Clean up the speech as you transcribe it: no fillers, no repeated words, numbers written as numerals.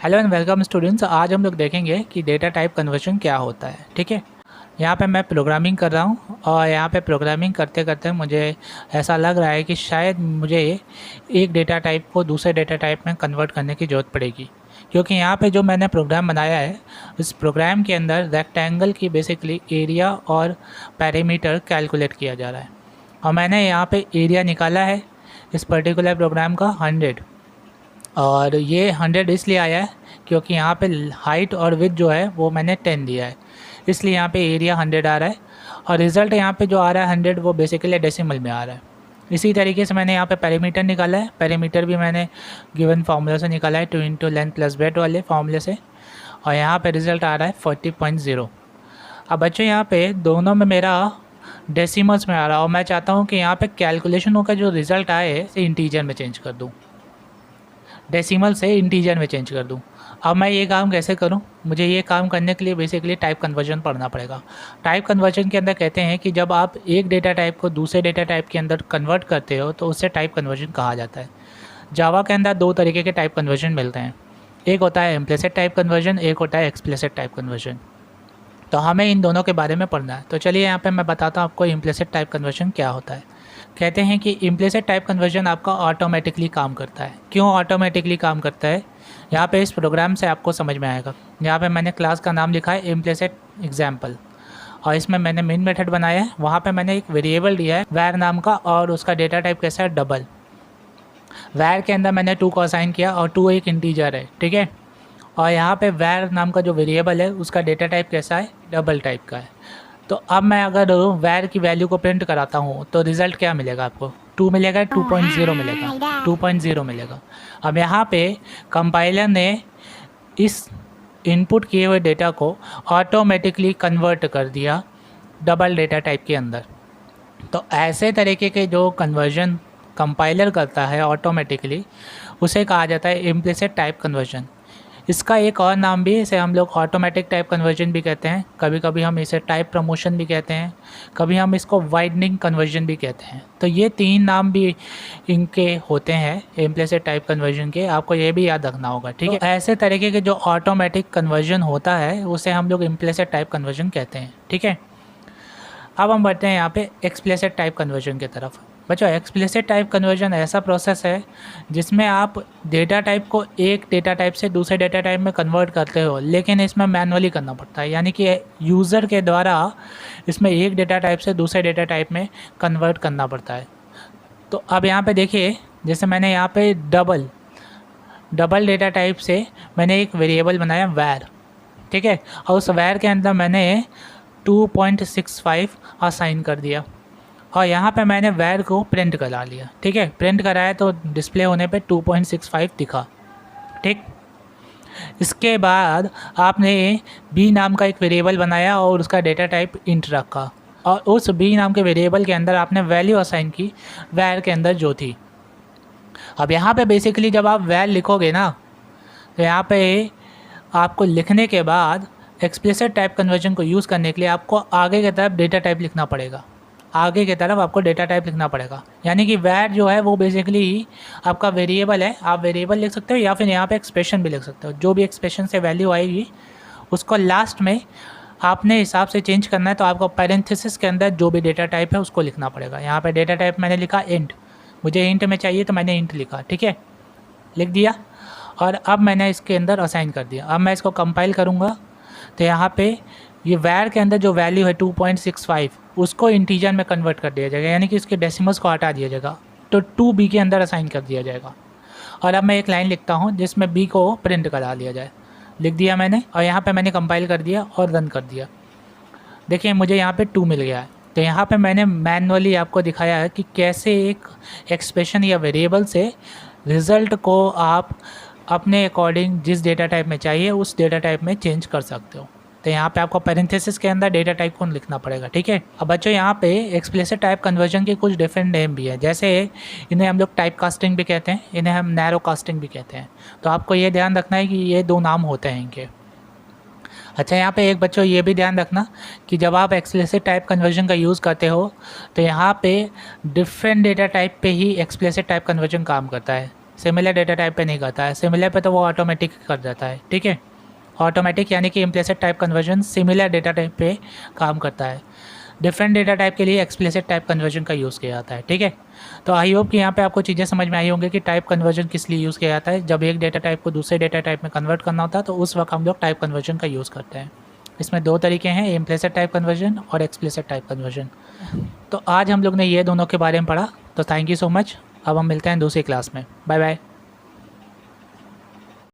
Hello and welcome students. आज हम लोग देखेंगे कि डेटा टाइप कन्वर्जन क्या होता है। ठीक है, यहाँ पे मैं प्रोग्रामिंग कर रहा हूँ और यहाँ पे प्रोग्रामिंग करते करते मुझे ऐसा लग रहा है कि शायद मुझे एक डेटा टाइप को दूसरे डेटा टाइप में कन्वर्ट करने की ज़रूरत पड़ेगी, क्योंकि यहाँ पे जो मैंने प्रोग्राम बनाया है उस प्रोग्राम के अंदर रेक्टेंगल की बेसिकली एरिया और पैरामीटर कैलकुलेट किया जा रहा है। और मैंने यहाँ पे एरिया निकाला है इस पर्टिकुलर प्रोग्राम का 100, और ये 100 इसलिए आया है क्योंकि यहाँ पे हाइट और विड्थ जो है वो मैंने 10 दिया है, इसलिए यहाँ पे एरिया 100 आ रहा है। और रिज़ल्ट यहाँ पे जो आ रहा है 100 वो बेसिकली डेसिमल में आ रहा है। इसी तरीके से मैंने यहाँ पे पैरामीटर निकाला है। पैरामीटर भी मैंने गिवन फार्मूला से निकाला है, 2 इंटू लेंथ प्लस ब्रेड्थ वाले फार्मूले से, और यहाँ पे रिज़ल्ट आ रहा है 40.0। अब बच्चों यहाँ पे दोनों में मेरा डेसिमल्स में आ रहा है और मैं चाहता हूँ कि यहाँ पे कैलकुलेशनों का जो रिज़ल्ट आए इसे इंटीजर में चेंज कर दूँ, डेसिमल से इंटीजर में चेंज कर दूं। अब मैं ये काम कैसे करूं? मुझे ये काम करने के लिए बेसिकली टाइप कन्वर्जन पढ़ना पड़ेगा। टाइप कन्वर्जन के अंदर कहते हैं कि जब आप एक डेटा टाइप को दूसरे डेटा टाइप के अंदर कन्वर्ट करते हो तो उससे टाइप कन्वर्जन कहा जाता है। जावा के अंदर दो तरीके के टाइप कन्वर्जन मिलते हैं, एक होता है इम्प्लिसिट टाइप कन्वर्जन, एक होता है एक्सप्लिसिट टाइप कन्वर्जन। तो हमें इन दोनों के बारे में पढ़ना है। तो चलिए यहाँ पे मैं बताता हूँ आपको इम्प्लिसिट टाइप कन्वर्जन क्या होता है। कहते हैं कि इम्प्लिसिट टाइप कन्वर्जन आपका ऑटोमेटिकली काम करता है। क्यों ऑटोमेटिकली काम करता है, यहाँ पे इस प्रोग्राम से आपको समझ में आएगा। यहाँ पे मैंने क्लास का नाम लिखा है इम्प्लिसिट एग्जाम्पल, और इसमें मैंने मेन मेथड बनाया है। वहाँ पे मैंने एक वेरिएबल दिया है वैर नाम का, और उसका डेटा टाइप कैसा है, डबल। वैर के अंदर मैंने 2 को असाइन किया और 2 एक इंटीजर है, ठीक है। और यहाँ पे वैर नाम का जो वेरिएबल है उसका डेटा टाइप कैसा है, डबल टाइप का है। तो अब मैं अगर वैर की वैल्यू को प्रिंट कराता हूँ तो रिज़ल्ट क्या मिलेगा आपको, 2 मिलेगा, 2.0 मिलेगा, 2.0 मिलेगा। अब यहाँ पे कंपाइलर ने इस इनपुट किए हुए डेटा को ऑटोमेटिकली कन्वर्ट कर दिया डबल डेटा टाइप के अंदर। तो ऐसे तरीके के जो कन्वर्जन कंपाइलर करता है ऑटोमेटिकली, उसे कहा जाता है इम्प्लिसिट टाइप कन्वर्जन। इसका एक और नाम भी, इसे हम लोग ऑटोमेटिक टाइप कन्वर्जन भी कहते हैं, कभी कभी हम इसे टाइप प्रमोशन भी कहते हैं, कभी हम इसको वाइडनिंग कन्वर्जन भी कहते हैं। तो ये 3 नाम भी इनके होते हैं इम्प्लिसिट टाइप कन्वर्जन के, आपको ये भी याद रखना होगा, ठीक है। तो ऐसे तरीके के जो ऑटोमेटिक कन्वर्जन होता है उसे हम लोग इम्प्लिसिट टाइप कन्वर्जन कहते हैं, ठीक है। अब हम बढ़ते हैं यहाँ पे एक्सप्लिसिट टाइप कन्वर्जन की तरफ। बच्चों, एक्सप्लिसिट टाइप कन्वर्जन ऐसा प्रोसेस है जिसमें आप डेटा टाइप को एक डेटा टाइप से दूसरे डेटा टाइप में कन्वर्ट करते हो, लेकिन इसमें मैनुअली करना पड़ता है, यानी कि यूज़र के द्वारा इसमें एक डेटा टाइप से दूसरे डेटा टाइप में कन्वर्ट करना पड़ता है। तो अब यहाँ पे देखिए, जैसे मैंने यहाँ पे डबल डेटा टाइप से मैंने एक वेरिएबल बनाया वैर, ठीक है, और उस वैर के अंदर मैंने 2.65 असाइन कर दिया, और यहाँ पे मैंने वैर को प्रिंट करा लिया, ठीक है। प्रिंट कराया तो डिस्प्ले होने पे 2.65 दिखा, ठीक। इसके बाद आपने बी नाम का एक वेरिएबल बनाया और उसका डेटा टाइप इंट रखा, और उस बी नाम के वेरिएबल के अंदर आपने वैल्यू असाइन की वैर के अंदर जो थी। अब यहाँ पे बेसिकली जब आप वैर लिखोगे ना, तो यहाँ पे आपको लिखने के बाद एक्सप्लिसिट टाइप कन्वर्जन को यूज़ करने के लिए आपको आगे की तरफ डेटा टाइप लिखना पड़ेगा, आगे की तरफ आपको डेटा टाइप लिखना पड़ेगा। यानी कि वैर जो है वो बेसिकली आपका वेरिएबल है, आप वेरिएबल लिख सकते हो या फिर यहाँ पे एक्सप्रेशन भी लिख सकते हो। जो भी एक्सप्रेशन से वैल्यू आएगी उसको लास्ट में आपने हिसाब से चेंज करना है, तो आपको पैरेंथेसिस के अंदर जो भी डेटा टाइप है उसको लिखना पड़ेगा। यहाँ पर डेटा टाइप मैंने लिखा इंट, मुझे इंट में चाहिए तो मैंने इंट लिखा, ठीक है, लिख दिया। और अब मैंने इसके अंदर असाइन कर दिया। अब मैं इसको कंपाइल करूँगा तो यहाँ पे ये वैर के अंदर जो वैल्यू है 2.65 उसको इंटीजर में कन्वर्ट कर दिया जाएगा, यानी कि इसके डेसिमल्स को हटा दिया जाएगा, तो 2b के अंदर असाइन कर दिया जाएगा। और अब मैं एक लाइन लिखता हूँ जिसमें b को प्रिंट करा लिया जाए, लिख दिया मैंने, और यहाँ पे मैंने कंपाइल कर दिया और रन कर दिया। देखिए मुझे यहाँ पे 2 मिल गया है। तो यहाँ पे मैंने मैनुअली आपको दिखाया है कि कैसे एक एक्सप्रेशन या वेरिएबल से रिज़ल्ट को आप अपने अकॉर्डिंग जिस डेटा टाइप में चाहिए उस डेटा टाइप में चेंज कर सकते हो। तो यहाँ पे आपको पैरेंथेसिस के अंदर डेटा टाइप को लिखना पड़ेगा, ठीक है। अब बच्चों, यहाँ पे एक्सप्लिसिट टाइप कन्वर्जन के कुछ डिफरेंट नेम भी है, जैसे इन्हें हम लोग टाइप कास्टिंग भी कहते हैं, इन्हें हम नैरो कास्टिंग भी कहते हैं। तो आपको ये ध्यान रखना है कि ये 2 नाम होते हैं इनके। अच्छा, यहाँ पे एक बच्चों ये भी ध्यान रखना कि जब आप एक्सप्लिसिट टाइप कन्वर्जन का यूज़ करते हो तो यहाँ पे डिफरेंट डेटा टाइप पे ही एक्सप्लिसिट टाइप कन्वर्जन काम करता है। सिमिलर डेटा टाइप पे नहीं करता है। सिमिलर पे तो वो ऑटोमेटिक कर देता है, ठीक है। ऑटोमेटिक यानी कि implicit type conversion similar data type पे काम करता है। डिफरेंट डेटा टाइप के लिए एक्सप्लिसिट टाइप कन्वर्जन का यूज़ किया जाता है, ठीक है। तो आई होप कि यहाँ पे आपको चीज़ें समझ में आई होंगी कि टाइप कन्वर्जन किस लिए यूज़ किया जाता है। जब एक डेटा टाइप को दूसरे डेटा टाइप में कन्वर्ट करना होता है तो उस वक्त हम लोग टाइप कन्वर्जन का यूज़ करते हैं। इसमें दो तरीके हैं, इम्प्लिसिट टाइप कन्वर्जन और एक्सप्लिसिट टाइप कन्वर्जन। तो आज हम लोग ने ये दोनों के बारे में पढ़ा। तो थैंक यू सो मच। अब हम मिलते हैं दूसरी क्लास में। Bye bye.